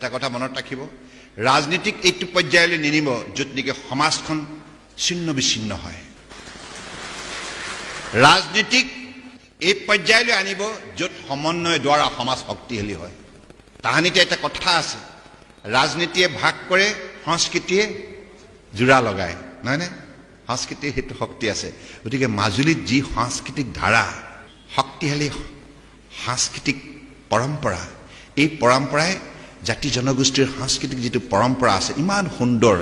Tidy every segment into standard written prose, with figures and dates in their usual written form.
এটা কথা মনত ৰাখিব, ৰাজনীতিক এইটো পৰ্যায়লৈ নিনিব য'ত নেকি সমাজখন ছিন্ন বিচ্ছিন্ন হয়। ৰাজনীতিক এই পৰ্যায়লৈ আনিব য'ত সমন্বয় দ্বাৰা সমাজ শক্তিশালী হয়। তাহানিতে এটা কথা আছে, ৰাজনীতিয়ে ভাগ কৰে, সংস্কৃতিয়ে জোৰা লগায়, নহয়নে? সংস্কৃতিৰ সেইটো শক্তি আছে। গতিকে মাজুলীত যি সাংস্কৃতিক ধাৰা, শক্তিশালী সাংস্কৃতিক পৰম্পৰা, এই পৰম্পৰাই জাতি জনগোষ্ঠীৰ সাংস্কৃতিক যিটো পৰম্পৰা আছে ইমান সুন্দৰ।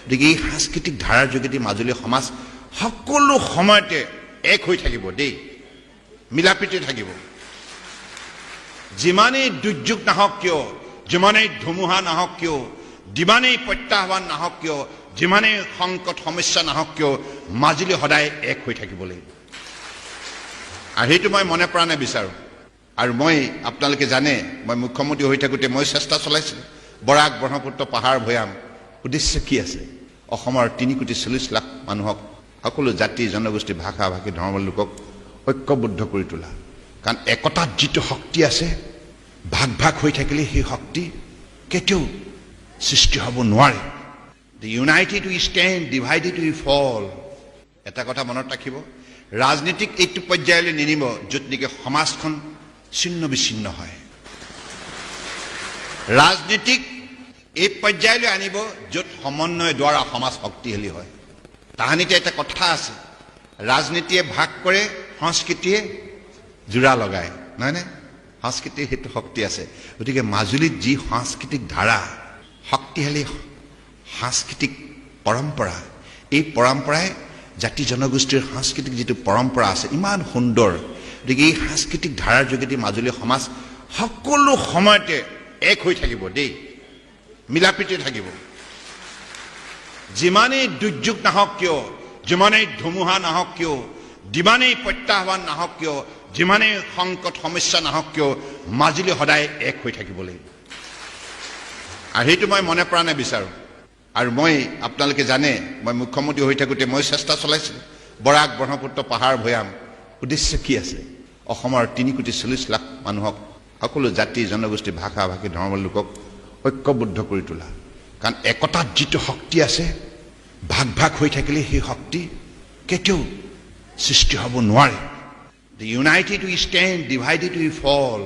গতিকে এই সাংস্কৃতিক ধাৰাৰ যোগেদি মাজুলী সমাজ সকলো সময়তে এক হৈ থাকিব দেই, মিলাপ্ৰীতি থাকিব। যিমানেই দুৰ্যোগ নাহক কিয়, যিমানেই ধুমুহা নাহক কিয়, যিমানেই প্ৰত্যাহ্বান নাহক কিয়, যিমানেই সংকট সমস্যা নাহক কিয়, মাজুলী সদায় এক হৈ থাকিব লাগিব। আৰু সেইটো মই মনে প্ৰাণে বিচাৰোঁ। আৰু মই আপোনালোকে জানে, মই মুখ্যমন্ত্ৰী হৈ থাকোঁতে মই চেষ্টা চলাইছিলোঁ, বৰাক ব্ৰহ্মপুত্ৰ পাহাৰ ভৈয়াম। উদ্দেশ্য কি আছে? অসমৰ 3,40,00,000 মানুহক, সকলো জাতি জনগোষ্ঠী ভাষা ভাষী ধৰ্মৰ লোকক ঐক্যবদ্ধ কৰি তোলা। কাৰণ একতাত যিটো শক্তি আছে, ভাগ ভাগ হৈ থাকিলে সেই শক্তি কেতিয়াও সৃষ্টি হ'ব নোৱাৰে। The united we stand, divided we fall. এটা কথা মনত ৰাখিব, ৰাজনীতিক এইটো পৰ্যায়লৈ নিনিব য'ত নেকি সমাজখন ছিন্ন বিচ্ছিন্ন হয়। ৰাজনীতিক এই পৰ্যায়লৈ আনিব য'ত সমন্বয় দ্বাৰা সমাজ শক্তিশালী হয়। তাহানিতে এটা কথা আছে, ৰাজনীতিয়ে ভাগ কৰে, সংস্কৃতিয়ে জোৰা লগায়, নহয়নে? সংস্কৃতিৰ সেইটো শক্তি আছে। গতিকে মাজুলীত যি সাংস্কৃতিক ধাৰা, শক্তিশালী সাংস্কৃতিক পৰম্পৰা, এই পৰম্পৰাই জাতি জনগোষ্ঠীৰ সাংস্কৃতিক যিটো পৰম্পৰা আছে ইমান সুন্দৰ। গতিকে এই সাংস্কৃতিক ধাৰাৰ যোগেদি মাজুলী সমাজ সকলো সময়তে এক হৈ থাকিব দেই, মিলাপ্ৰীতি থাকিব। যিমানেই দুৰ্যোগ নাহক কিয়, যিমানেই ধুমুহা নাহক কিয়, যিমানেই প্ৰত্যাহ্বান নাহক কিয়, যিমানেই সংকট সমস্যা নাহক কিয়, মাজুলী সদায় এক হৈ থাকিব লাগিব। আৰু সেইটো মই মনে প্ৰাণে বিচাৰোঁ। আৰু মই আপোনালোকে জানে, মই মুখ্যমন্ত্ৰী হৈ থাকোঁতে মই চেষ্টা চলাইছিলোঁ, বৰাক ব্ৰহ্মপুত্ৰ পাহাৰ ভৈয়াম। উদ্দেশ্য কি আছে? অসমৰ 3,40,00,000 মানুহক, সকলো জাতি জনগোষ্ঠী ভাষা ভাষী ধৰ্মৰ লোকক ঐক্যবদ্ধ কৰি তোলা। কাৰণ একতাত যিটো শক্তি আছে, ভাগ ভাগ হৈ থাকিলে সেই শক্তি কেতিয়াও সৃষ্টি হ'ব নোৱাৰে। The united we stand, divided we fall.